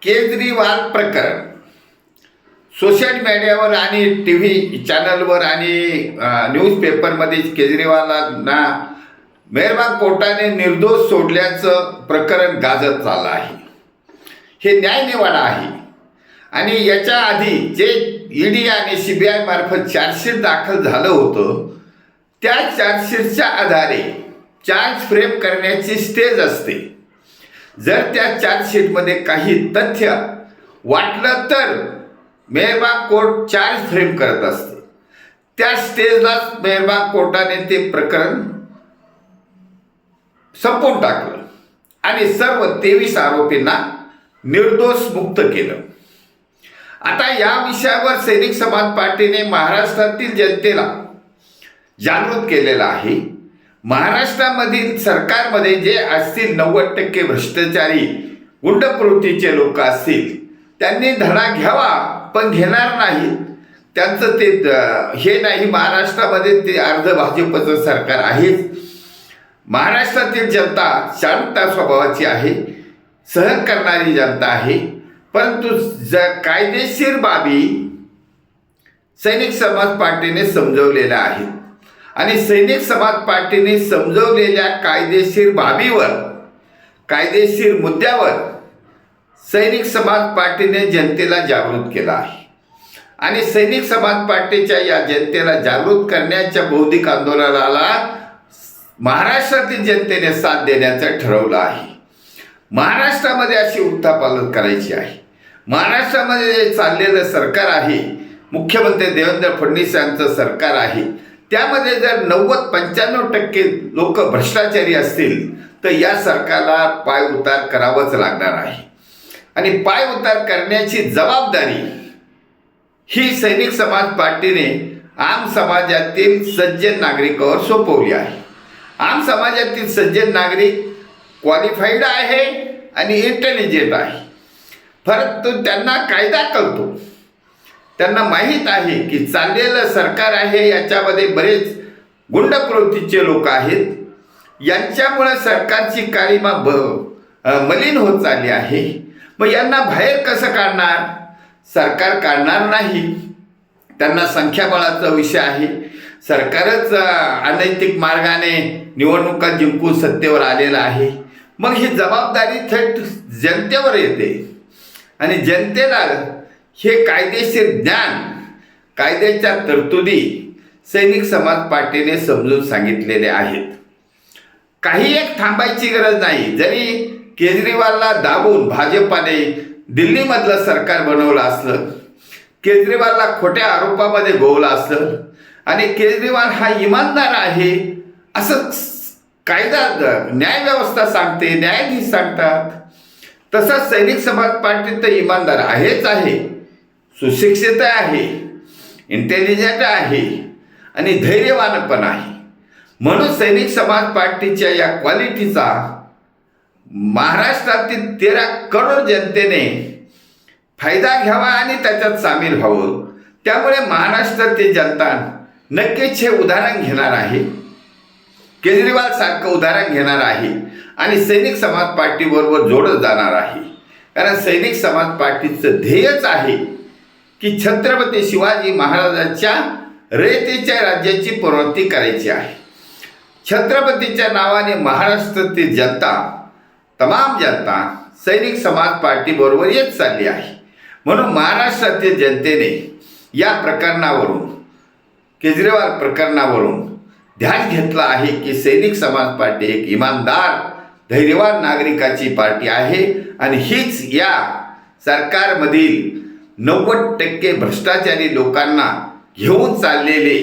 केजरीवाल प्रकरण सोशल मीडियावर आणि टी व्ही चॅनलवर आणि न्यूजपेपरमध्ये केजरीवालांना मेहरबान कोर्टाने निर्दोष सोडल्याचं प्रकरण गाजत चाललं आहे. हे न्यायनिवाडा आहे आणि याच्या आधी जे ईडी आणि CBI मार्फत चार्जशीट दाखल झालं होतं त्या चार्जशीटच्या आधारे चार्ज फ्रेम करण्याची स्टेज असते. जर त्या चार्जशीटमध्ये काही तथ्य वाटलं तर मेहरबान कोर्ट चार्ज फ्रेम करत असते. त्या स्टेजलाच मेहरबान कोर्टाने ते प्रकरण संपवून टाकलं आणि सर्व 23 आरोपींना निर्दोष मुक्त केलं. आता या विषयावर सैनिक समाज पार्टीने महाराष्ट्रातील जनतेला जागृत केलेलं आहे. महाराष्ट्रामधील सरकारमध्ये जे असतील 90% भ्रष्टाचारी गुंड प्रवृत्तीचे लोक असतील त्यांनी धडा घ्यावा, पण घेणार नाही. त्यांचं ते हे नाही. महाराष्ट्रामध्ये ते अर्ध भाजपचं सरकार आहेच. महाराष्ट्रातील जनता शांत स्वभावाची आहे, सहन करणारी जनता आहे. परंतु कायदेशीर बाबी सैनिक समाज पार्टीने समजवलेल्या आहेत आणि सैनिक समाज पार्टीने समजवलेल्या कायदेशीर बाबीवर, कायदेशीर मुद्द्यावर सैनिक समाज पार्टीने जनतेला जागृत केला आहे. आणि सैनिक समाज पार्टीच्या या जनतेला जागृत करण्याच्या बौद्धिक आंदोलनाला महाराष्ट्रातील जनतेने साथ देण्याचं ठरवलं आहे. महाराष्ट्रामध्ये अशी उलथापालथ करायची आहे. महाराष्ट्रामध्ये जे चाललेलं सरकार आहे, मुख्यमंत्री देवेंद्र फडणवीस यांचं सरकार आहे, त्यामध्ये जर 90-95% लोक भ्रष्टाचारी असतील तर या सरकारला पायउतार करावंच लागणार आहे. आणि पायउतार करण्याची जबाबदारी ही सैनिक समाज पार्टीने आम समाजातील सज्जन नागरिकावर सोपवली आहे. आम समाजातील सज्जन नागरिक क्वालिफाईड आहे आणि इंटेलिजंट आहे. परंतु त्यांना कायदा कळतो. त्यांना माहीत आहे की चाललेलं सरकार आहे, याच्यामध्ये बरेच गुंड प्रवृत्तीचे लोक आहेत. यांच्यामुळे सरकारची काळीमा मलिन होत चालली आहे. मग यांना बाहेर कसं काढणार? सरकार काढणार नाही. त्यांना संख्याबळाचा विषय आहे. सरकारच अनैतिक मार्गाने निवडणुका जिंकून सत्तेवर आलेलं आहे. मग ही जबाबदारी थेट जनतेवर येते आणि जनतेला हे कायदेशीर ज्ञान, कायद्याच्या तरतुदी सैनिक समाज पार्टीने समजून सांगितलेले आहेत. काही एक थांबायची गरज नाही. जरी केजरीवालला दाबून भाजपाने दिल्लीमधलं सरकार बनवलं असलं, केजरीवालला खोट्या आरोपामध्ये गोवलं असलं आणि केजरीवाल हा इमानदार आहे असं कायदा न्याय व्यवस्था सांगते, न्यायाधीश सांगतात, तसंच सैनिक समाज पार्टी तर इमानदार आहेच आहे, सुशिक्षित आहे, इंटेलिजंट आहे आणि धैर्यवान पण आहे. म्हणून सैनिक समाज पार्टीच्या या क्वालिटीचा महाराष्ट्रातील 13 करोड जनतेने फायदा घ्यावा आणि त्याच्यात सामील व्हावं. त्यामुळे महाराष्ट्रातील जनता नक्कीच हे उदाहरण घेणार आहे, केजरीवाल सारखं उदाहरण घेणार आहे आणि सैनिक समाज पार्टीबरोबर जोडत जाणार आहे. कारण सैनिक समाज पार्टीचं ध्येयच आहे की छत्रपती शिवाजी महाराजांच्या रयतेच्या राज्याची पुनरावृत्ती करायची आहे. छत्रपतीच्या नावाने महाराष्ट्रातील जनता, तमाम जनता सैनिक समाज पार्टीबरोबर येत चालली आहे. म्हणून महाराष्ट्रातील जनतेने या प्रकरणावरून, केजरीवाल प्रकरणावरून ध्यान घेतलं आहे की सैनिक समाज पार्टी एक इमानदार, धैर्यवान नागरिकाची पार्टी आहे आणि हीच या सरकारमधील 90% भ्रष्टाचारी लोकांना घेऊन चाललेले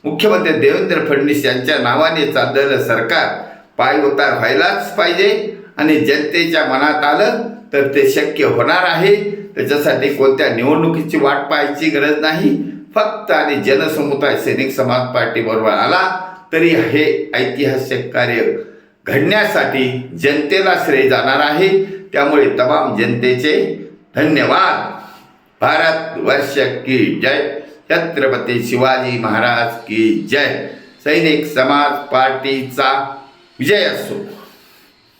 मुख्यमंत्री देवेंद्र फडणवीस यांच्या नावाने चाललेलं सरकार पायउतार व्हायलाच पाहिजे. आणि जनतेच्या मनात आलं तर ते शक्य होणार आहे. त्याच्यासाठी कोणत्या निवडणुकीची वाट पाहायची गरज नाही. फक्त आणि जनसमुदाय सैनिक समाज पार्टीबरोबर आला तरी हे ऐतिहासिक कार्य घडण्यासाठी जनतेला श्रेय जाणार आहे. त्यामुळे तमाम जनतेचे धन्यवाद. भारत वर्ष की जय. छत्रपती शिवाजी महाराज की जय. सैनिक समाज पार्टीचा विजय असो.